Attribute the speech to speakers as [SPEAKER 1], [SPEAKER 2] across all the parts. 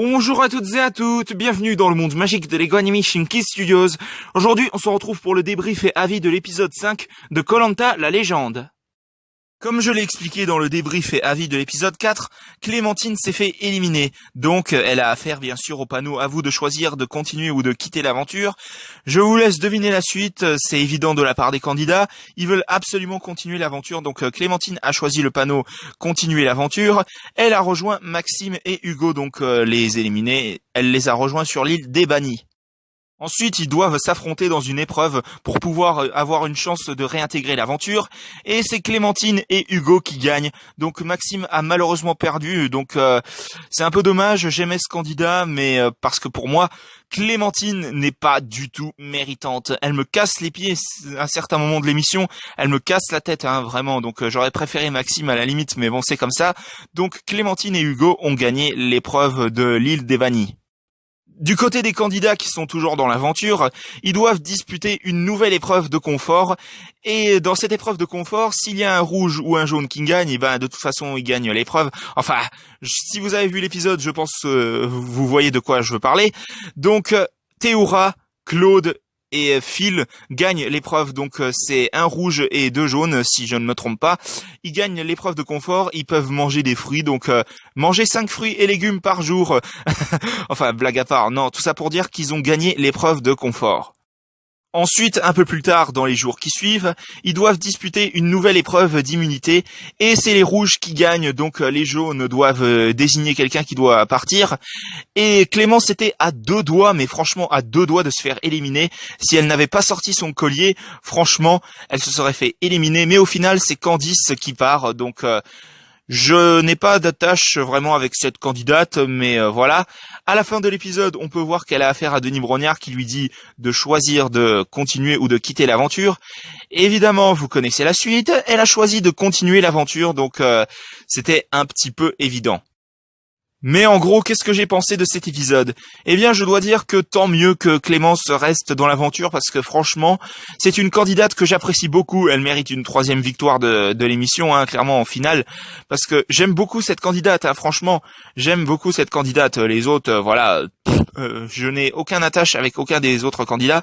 [SPEAKER 1] Bonjour à toutes et à toutes, bienvenue dans le monde magique de Lego Animation Key Studios. Aujourd'hui, on se retrouve pour le débrief et avis de l'épisode 5 de Koh-Lanta, la légende. Comme je l'ai expliqué dans le débrief et avis de l'épisode 4, Clémentine s'est fait éliminer. Donc, elle a affaire bien sûr au panneau à vous de choisir de continuer ou de quitter l'aventure. Je vous laisse deviner la suite, c'est évident de la part des candidats. Ils veulent absolument continuer l'aventure, donc Clémentine a choisi le panneau continuer l'aventure. Elle a rejoint Maxime et Hugo, donc les éliminés. Elle les a rejoints sur l'île des bannis. Ensuite, ils doivent s'affronter dans une épreuve pour pouvoir avoir une chance de réintégrer l'aventure. Et c'est Clémentine et Hugo qui gagnent. Donc Maxime a malheureusement perdu. Donc c'est un peu dommage, j'aimais ce candidat, mais parce que pour moi, Clémentine n'est pas du tout méritante. Elle me casse les pieds à un certain moment de l'émission. Elle me casse la tête, hein, vraiment. Donc j'aurais préféré Maxime à la limite, mais bon, c'est comme ça. Donc Clémentine et Hugo ont gagné l'épreuve de l'île des bannis. Du côté des candidats qui sont toujours dans l'aventure, ils doivent disputer une nouvelle épreuve de confort. Et dans cette épreuve de confort, s'il y a un rouge ou un jaune qui gagne, et ben de toute façon, ils gagnent l'épreuve. Enfin, si vous avez vu l'épisode, je pense vous voyez de quoi je veux parler. Donc, Théora, Claude et Phil gagnent l'épreuve, donc c'est un rouge et deux jaunes, si je ne me trompe pas. Ils gagnent l'épreuve de confort, ils peuvent manger des fruits, donc manger 5 fruits et légumes par jour. Enfin, blague à part, non, tout ça pour dire qu'ils ont gagné l'épreuve de confort. Ensuite, un peu plus tard, dans les jours qui suivent, ils doivent disputer une nouvelle épreuve d'immunité, et c'est les rouges qui gagnent, donc les jaunes doivent désigner quelqu'un qui doit partir, et Clémence était à 2 doigts, mais franchement à 2 doigts de se faire éliminer. Si elle n'avait pas sorti son collier, franchement, elle se serait fait éliminer, mais au final, c'est Candice qui part, donc... Je n'ai pas d'attache vraiment avec cette candidate, mais voilà. À la fin de l'épisode, on peut voir qu'elle a affaire à Denis Brognard qui lui dit de choisir de continuer ou de quitter l'aventure. Évidemment, vous connaissez la suite, elle a choisi de continuer l'aventure, donc c'était un petit peu évident. Mais en gros, qu'est-ce que j'ai pensé de cet épisode? Eh bien, je dois dire que tant mieux que Clémence reste dans l'aventure parce que franchement, c'est une candidate que j'apprécie beaucoup. Elle mérite une 3e victoire de l'émission, hein, clairement en finale, parce que j'aime beaucoup cette candidate. Hein, franchement, j'aime beaucoup cette candidate. Les autres, voilà, je n'ai aucun attache avec aucun des autres candidats.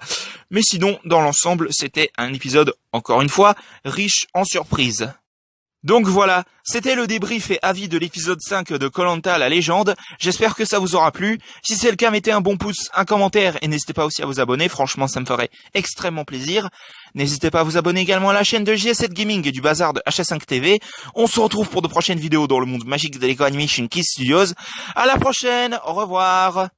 [SPEAKER 1] Mais sinon, dans l'ensemble, c'était un épisode, encore une fois, riche en surprises. Donc voilà, c'était le débrief et avis de l'épisode 5 de Koh-Lanta, la légende. J'espère que ça vous aura plu. Si c'est le cas, mettez un bon pouce, un commentaire et n'hésitez pas aussi à vous abonner. Franchement, ça me ferait extrêmement plaisir. N'hésitez pas à vous abonner également à la chaîne de JS7 Gaming et du bazar de HS5 TV. On se retrouve pour de prochaines vidéos dans le monde magique de Lego Animation Key Studios. À la prochaine, au revoir.